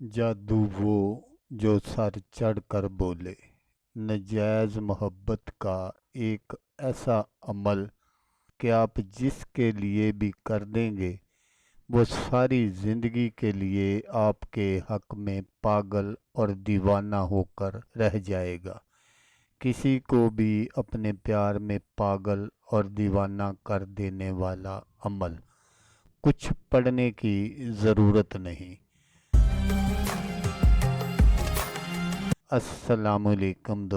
जादू वो जो सर चढ़ कर बोले। नजायज़ मोहब्बत का एक ऐसा अमल कि आप जिसके लिए भी कर देंगे वो सारी ज़िंदगी के लिए आपके हक में पागल और दीवाना होकर रह जाएगा। किसी को भी अपने प्यार में पागल और दीवाना कर देने वाला अमल। कुछ पढ़ने की ज़रूरत नहीं। अस्सलामुअलैकुम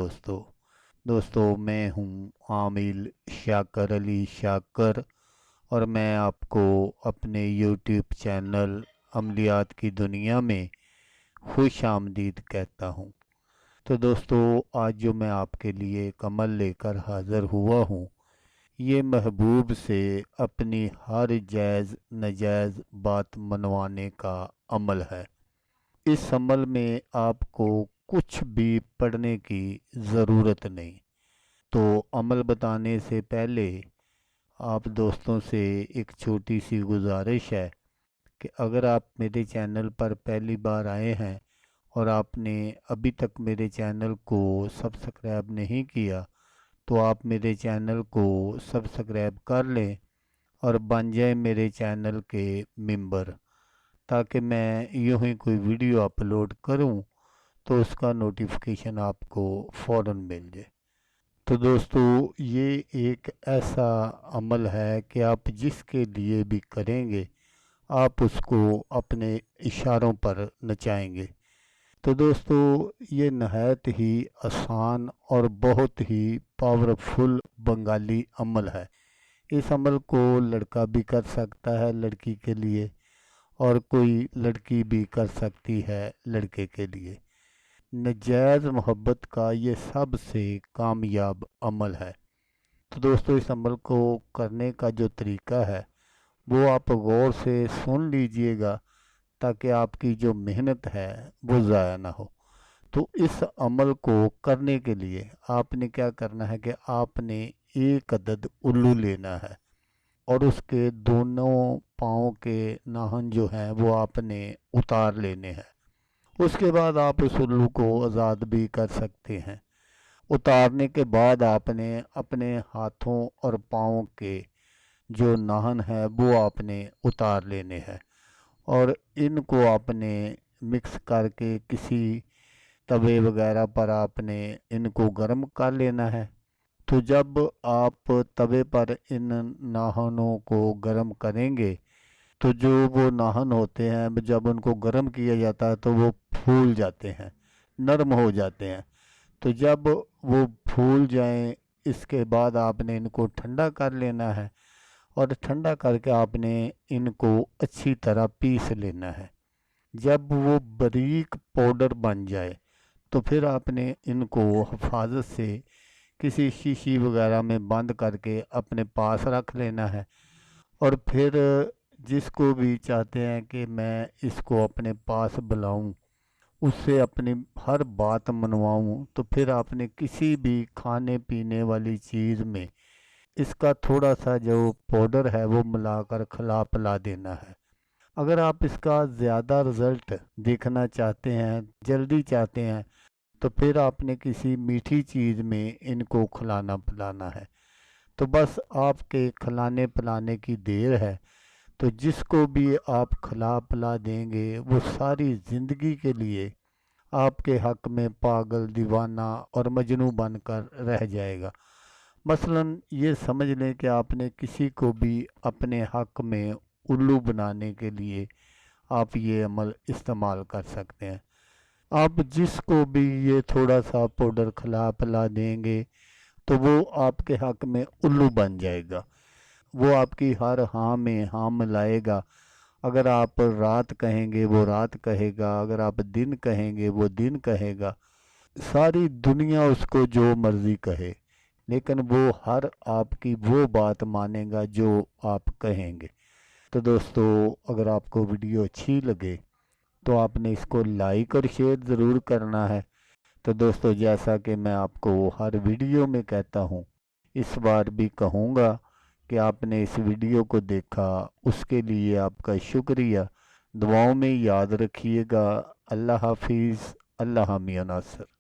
दोस्तों मैं हूँ आमिल शाकर अली शाकर और मैं आपको अपने यूट्यूब चैनल अमलियात की दुनिया में खुश आमदीद कहता हूँ। तो दोस्तों आज जो मैं आपके लिए एक अमल लेकर हाज़िर हुआ हूँ, ये महबूब से अपनी हर जायज़ नजायज़ बात मनवाने का अमल है। इस अमल में आपको कुछ भी पढ़ने की ज़रूरत नहीं। तो अमल बताने से पहले आप दोस्तों से एक छोटी सी गुजारिश है कि अगर आप मेरे चैनल पर पहली बार आए हैं और आपने अभी तक मेरे चैनल को सब्सक्राइब नहीं किया तो आप मेरे चैनल को सब्सक्राइब कर लें और बन जाए मेरे चैनल के मेंबर, ताकि मैं यूं ही कोई वीडियो अपलोड करूं तो उसका नोटिफिकेशन आपको फ़ौरन मिल जाए। तो दोस्तों ये एक ऐसा अमल है कि आप जिसके लिए भी करेंगे आप उसको अपने इशारों पर नचाएंगे। तो दोस्तों ये नहायत ही आसान और बहुत ही पावरफुल बंगाली अमल है। इस अमल को लड़का भी कर सकता है लड़की के लिए और कोई लड़की भी कर सकती है लड़के के लिए। नजायज़ मोहब्बत का ये सबसे कामयाब अमल है। तो दोस्तों इस अमल को करने का जो तरीका है वो आप गौर से सुन लीजिएगा ताकि आपकी जो मेहनत है वो ज़ाया ना हो। तो इस अमल को करने के लिए आपने क्या करना है कि आपने एक अदद उल्लू लेना है और उसके दोनों पाँव के नाखून जो हैं वो आपने उतार लेने हैं। उसके बाद आप उस उल्लू को आज़ाद भी कर सकते हैं। उतारने के बाद आपने अपने हाथों और पाँव के जो नाखून है वो आपने उतार लेने हैं और इनको आपने मिक्स करके किसी तवे वगैरह पर आपने इनको गर्म कर लेना है। तो जब आप तवे पर इन नाखूनों को गर्म करेंगे तो जो वो नाखून होते हैं जब उनको गर्म किया जाता है तो वो फूल जाते हैं, नरम हो जाते हैं। तो जब वो फूल जाएं इसके बाद आपने इनको ठंडा कर लेना है और ठंडा करके आपने इनको अच्छी तरह पीस लेना है। जब वो बारीक पाउडर बन जाए तो फिर आपने इनको हिफाजत से किसी शीशी वगैरह में बंद करके अपने पास रख लेना है। और फिर जिसको भी चाहते हैं कि मैं इसको अपने पास बुलाऊं, उससे अपनी हर बात मनवाऊं, तो फिर आपने किसी भी खाने पीने वाली चीज़ में इसका थोड़ा सा जो पाउडर है वो मिलाकर खिला पिला देना है। अगर आप इसका ज़्यादा रिज़ल्ट देखना चाहते हैं, जल्दी चाहते हैं, तो फिर आपने किसी मीठी चीज़ में इनको खिलाना पिलाना है। तो बस आपके खिलाने पिलाने की देर है। तो जिसको भी आप खिला पिला देंगे वो सारी ज़िंदगी के लिए आपके हक में पागल दीवाना और मजनू बनकर रह जाएगा। मसलन ये समझ लें कि आपने किसी को भी अपने हक में उल्लू बनाने के लिए आप ये अमल इस्तेमाल कर सकते हैं। आप जिसको भी ये थोड़ा सा पाउडर खिला पिला देंगे तो वो आपके हक में उल्लू बन जाएगा। वो आपकी हर हाँ में हाँ मिलाएगा। अगर आप रात कहेंगे वो रात कहेगा, अगर आप दिन कहेंगे वो दिन कहेगा। सारी दुनिया उसको जो मर्ज़ी कहे लेकिन वो हर आपकी वो बात मानेगा जो आप कहेंगे। तो दोस्तों अगर आपको वीडियो अच्छी लगे तो आपने इसको लाइक और शेयर ज़रूर करना है। तो दोस्तों जैसा कि मैं आपको हर वीडियो में कहता हूँ, इस बार भी कहूँगा कि आपने इस वीडियो को देखा उसके लिए आपका शुक्रिया। دعاؤں میں یاد رکھیے گا۔ اللہ حافظ۔ اللہ میاں ناصر۔